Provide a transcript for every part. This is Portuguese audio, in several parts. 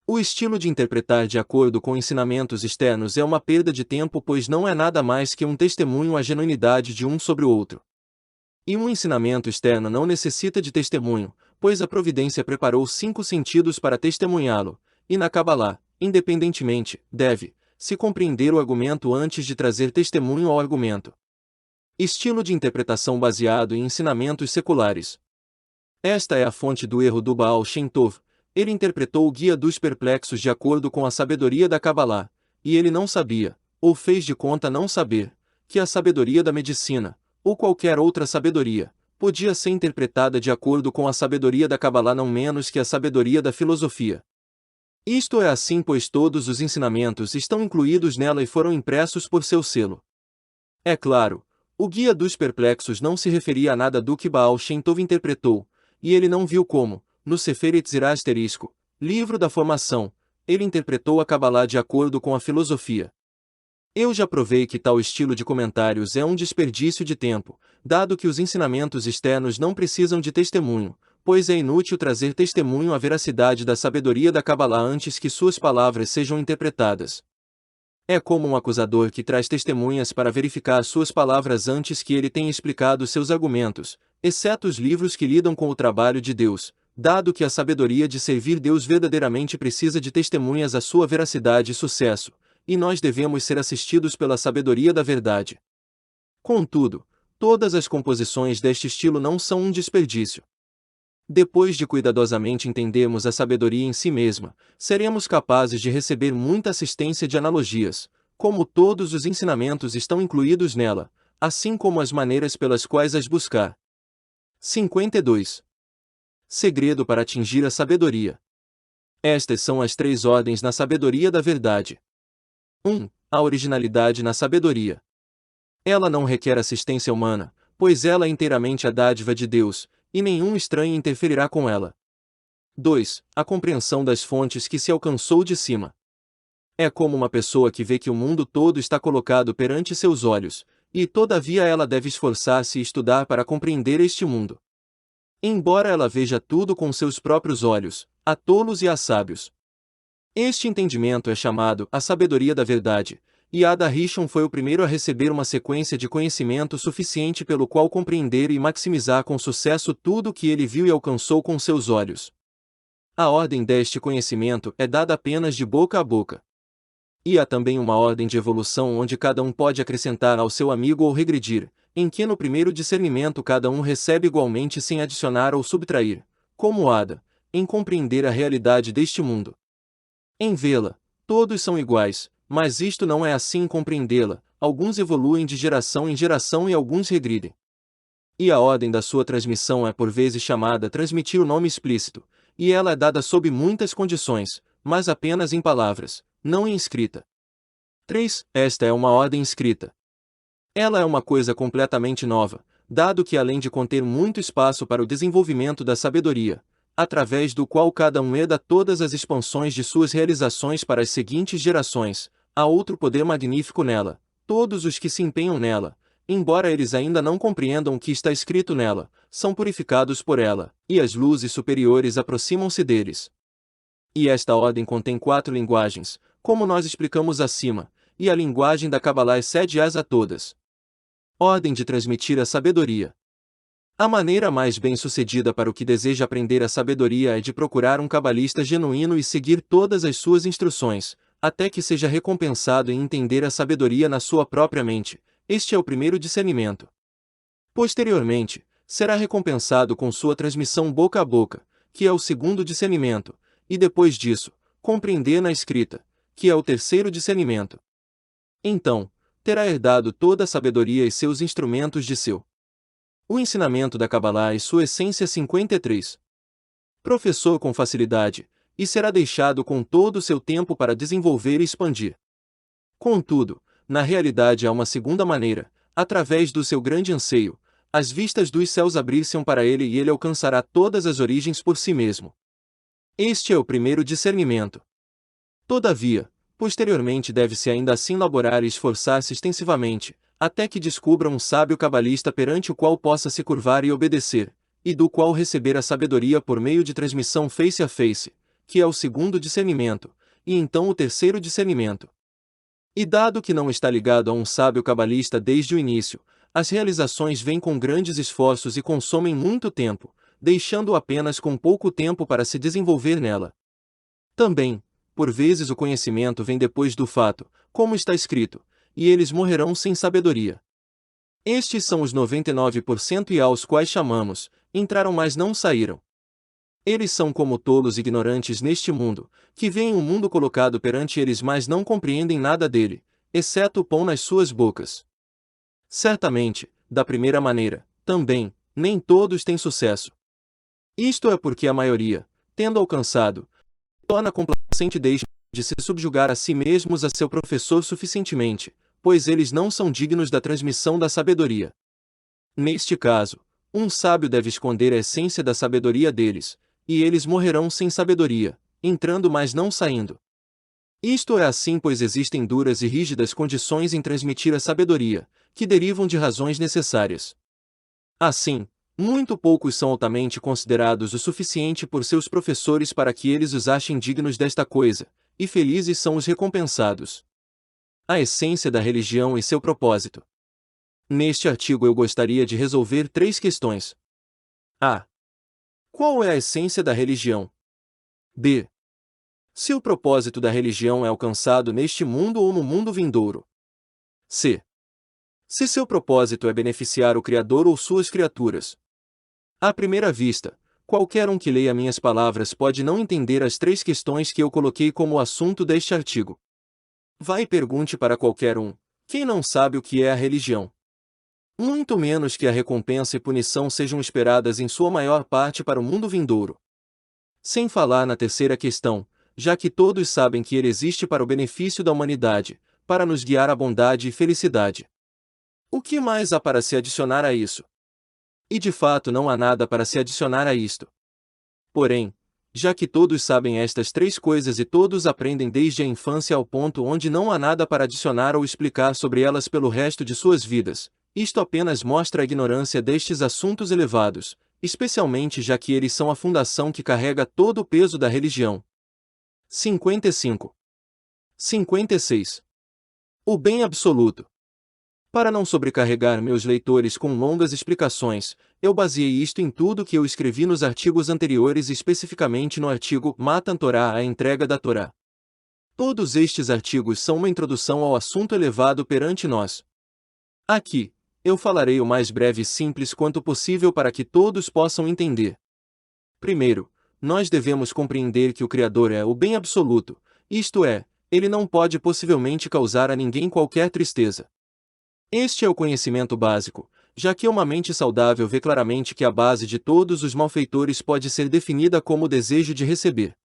O estilo de interpretar de acordo com ensinamentos externos é uma perda de tempo, pois não é nada mais que um testemunho à genuinidade de um sobre o outro. E um ensinamento externo não necessita de testemunho, pois a providência preparou 5 sentidos para testemunhá-lo, e na Cabalá, independentemente, deve-se compreender o argumento antes de trazer testemunho ao argumento. Estilo de interpretação baseado em ensinamentos seculares. Esta é a fonte do erro do Baal Shem Tov. Ele interpretou o Guia dos Perplexos de acordo com a sabedoria da Cabalá, e ele não sabia, ou fez de conta não saber, que a sabedoria da medicina, ou qualquer outra sabedoria, podia ser interpretada de acordo com a sabedoria da Cabalá não menos que a sabedoria da filosofia. Isto é assim, pois todos os ensinamentos estão incluídos nela e foram impressos por seu selo. É claro, o Guia dos Perplexos não se referia a nada do que Baal Shem Tov interpretou, e ele não viu como, no Sefer Yetzirah livro da formação, ele interpretou a Cabalá de acordo com a filosofia. Eu já provei que tal estilo de comentários é um desperdício de tempo, dado que os ensinamentos externos não precisam de testemunho, pois é inútil trazer testemunho à veracidade da sabedoria da Cabalá antes que suas palavras sejam interpretadas. É como um acusador que traz testemunhas para verificar suas palavras antes que ele tenha explicado seus argumentos, exceto os livros que lidam com o trabalho de Deus, dado que a sabedoria de servir Deus verdadeiramente precisa de testemunhas à sua veracidade e sucesso, e nós devemos ser assistidos pela sabedoria da verdade. Contudo, todas as composições deste estilo não são um desperdício. Depois de cuidadosamente entendermos a sabedoria em si mesma, seremos capazes de receber muita assistência de analogias, como todos os ensinamentos estão incluídos nela, assim como as maneiras pelas quais as buscar. 52. Segredo para atingir a sabedoria. Estas são as 3 ordens na sabedoria da verdade. 1. A originalidade na sabedoria. Ela não requer assistência humana, pois ela é inteiramente a dádiva de Deus, e nenhum estranho interferirá com ela. 2. A compreensão das fontes que se alcançou de cima. É como uma pessoa que vê que o mundo todo está colocado perante seus olhos, e todavia ela deve esforçar-se e estudar para compreender este mundo. Embora ela veja tudo com seus próprios olhos, há tolos e há sábios. Este entendimento é chamado a sabedoria da verdade, e Ada Rishon foi o primeiro a receber uma sequência de conhecimento suficiente pelo qual compreender e maximizar com sucesso tudo o que ele viu e alcançou com seus olhos. A ordem deste conhecimento é dada apenas de boca a boca. E há também uma ordem de evolução onde cada um pode acrescentar ao seu amigo ou regredir, em que no primeiro discernimento cada um recebe igualmente sem adicionar ou subtrair, como Ada, em compreender a realidade deste mundo. Em vê-la, todos são iguais, mas isto não é assim em compreendê-la, alguns evoluem de geração em geração e alguns regridem. E a ordem da sua transmissão é por vezes chamada transmitir o nome explícito, e ela é dada sob muitas condições, mas apenas em palavras, não em escrita. 3. Esta é uma ordem escrita. Ela é uma coisa completamente nova, dado que além de conter muito espaço para o desenvolvimento da sabedoria, através do qual cada um herda todas as expansões de suas realizações para as seguintes gerações, há outro poder magnífico nela, todos os que se empenham nela, embora eles ainda não compreendam o que está escrito nela, são purificados por ela, e as luzes superiores aproximam-se deles. E esta ordem contém 4 linguagens, como nós explicamos acima, e a linguagem da Cabalá excede-as a todas. Ordem de transmitir a sabedoria. A maneira mais bem-sucedida para o que deseja aprender a sabedoria é de procurar um cabalista genuíno e seguir todas as suas instruções, até que seja recompensado em entender a sabedoria na sua própria mente. Este é o primeiro discernimento. Posteriormente, será recompensado com sua transmissão boca a boca, que é o segundo discernimento, e depois disso, compreender na escrita, que é o terceiro discernimento. Então, terá herdado toda a sabedoria e seus instrumentos de seu. O ensinamento da Cabalá e sua essência 53. Professor com facilidade, e será deixado com todo o seu tempo para desenvolver e expandir. Contudo, na realidade há uma segunda maneira, através do seu grande anseio, as vistas dos céus abrir-se-ão para ele e ele alcançará todas as origens por si mesmo. Este é o primeiro discernimento. Todavia, posteriormente deve-se ainda assim laborar e esforçar-se extensivamente, até que descubra um sábio cabalista perante o qual possa se curvar e obedecer, e do qual receber a sabedoria por meio de transmissão face a face, que é o segundo discernimento, e então o terceiro discernimento. E dado que não está ligado a um sábio cabalista desde o início, as realizações vêm com grandes esforços e consomem muito tempo, deixando-o apenas com pouco tempo para se desenvolver nela. Também, por vezes o conhecimento vem depois do fato, como está escrito, e eles morrerão sem sabedoria. Estes são os 99% e aos quais chamamos, entraram mas não saíram. Eles são como tolos ignorantes neste mundo, que veem o mundo colocado perante eles mas não compreendem nada dele, exceto o pão nas suas bocas. Certamente, da primeira maneira, também, nem todos têm sucesso. Isto é porque a maioria, tendo alcançado, torna complacente deixa de se subjugar a si mesmos a seu professor suficientemente, pois eles não são dignos da transmissão da sabedoria. Neste caso, um sábio deve esconder a essência da sabedoria deles, e eles morrerão sem sabedoria, entrando mas não saindo. Isto é assim pois existem duras e rígidas condições em transmitir a sabedoria, que derivam de razões necessárias. Assim, muito poucos são altamente considerados o suficiente por seus professores para que eles os achem dignos desta coisa, e felizes são os recompensados. A essência da religião e seu propósito. Neste artigo eu gostaria de resolver 3 questões. A. Qual é a essência da religião? B. Se o propósito da religião é alcançado neste mundo ou no mundo vindouro. C. Se seu propósito é beneficiar o Criador ou suas criaturas. À primeira vista, qualquer um que leia minhas palavras pode não entender as 3 questões que eu coloquei como assunto deste artigo. Vá e pergunte para qualquer um, quem não sabe o que é a religião. Muito menos que a recompensa e punição sejam esperadas em sua maior parte para o mundo vindouro. Sem falar na terceira questão, já que todos sabem que ele existe para o benefício da humanidade, para nos guiar à bondade e felicidade. O que mais há para se adicionar a isso? E de fato não há nada para se adicionar a isto. Porém, já que todos sabem estas 3 coisas e todos aprendem desde a infância ao ponto onde não há nada para adicionar ou explicar sobre elas pelo resto de suas vidas, isto apenas mostra a ignorância destes assuntos elevados, especialmente já que eles são a fundação que carrega todo o peso da religião. 55. 56. O bem absoluto. Para não sobrecarregar meus leitores com longas explicações, eu baseei isto em tudo que eu escrevi nos artigos anteriores e especificamente no artigo Matan Torá, a entrega da Torá. Todos estes artigos são uma introdução ao assunto elevado perante nós. Aqui, eu falarei o mais breve e simples quanto possível para que todos possam entender. Primeiro, nós devemos compreender que o Criador é o bem absoluto, isto é, ele não pode possivelmente causar a ninguém qualquer tristeza. Este é o conhecimento básico, já que uma mente saudável vê claramente que a base de todos os malfeitores pode ser definida como o desejo de receber.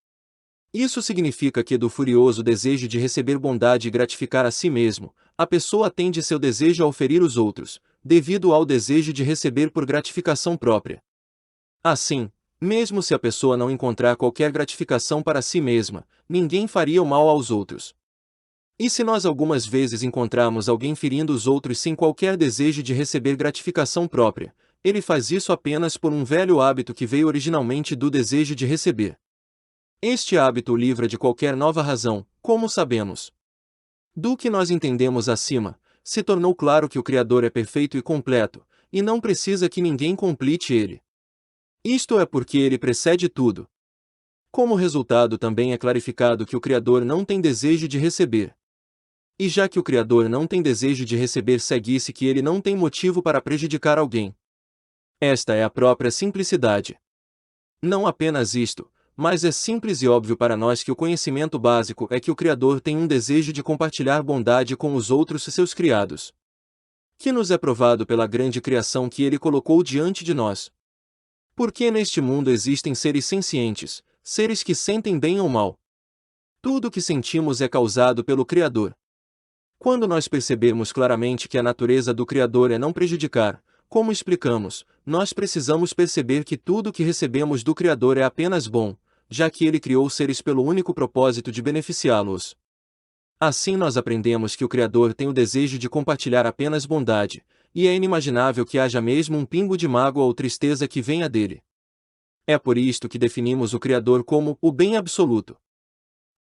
Isso significa que do furioso desejo de receber bondade e gratificar a si mesmo, a pessoa tende seu desejo a ferir os outros, devido ao desejo de receber por gratificação própria. Assim, mesmo se a pessoa não encontrar qualquer gratificação para si mesma, ninguém faria o mal aos outros. E se nós algumas vezes encontrarmos alguém ferindo os outros sem qualquer desejo de receber gratificação própria, ele faz isso apenas por um velho hábito que veio originalmente do desejo de receber. Este hábito o livra de qualquer nova razão, como sabemos. Do que nós entendemos acima, se tornou claro que o Criador é perfeito e completo, e não precisa que ninguém complete ele. Isto é porque ele precede tudo. Como resultado também é clarificado que o Criador não tem desejo de receber. E já que o Criador não tem desejo de receber, segue-se que ele não tem motivo para prejudicar alguém. Esta é a própria simplicidade. Não apenas isto, mas é simples e óbvio para nós que o conhecimento básico é que o Criador tem um desejo de compartilhar bondade com os outros seus criados. Que nos é provado pela grande criação que ele colocou diante de nós. Porque neste mundo existem seres sencientes, seres que sentem bem ou mal. Tudo o que sentimos é causado pelo Criador. Quando nós percebemos claramente que a natureza do Criador é não prejudicar, como explicamos, nós precisamos perceber que tudo o que recebemos do Criador é apenas bom, já que ele criou os seres pelo único propósito de beneficiá-los. Assim nós aprendemos que o Criador tem o desejo de compartilhar apenas bondade, e é inimaginável que haja mesmo um pingo de mágoa ou tristeza que venha dele. É por isto que definimos o Criador como o bem absoluto.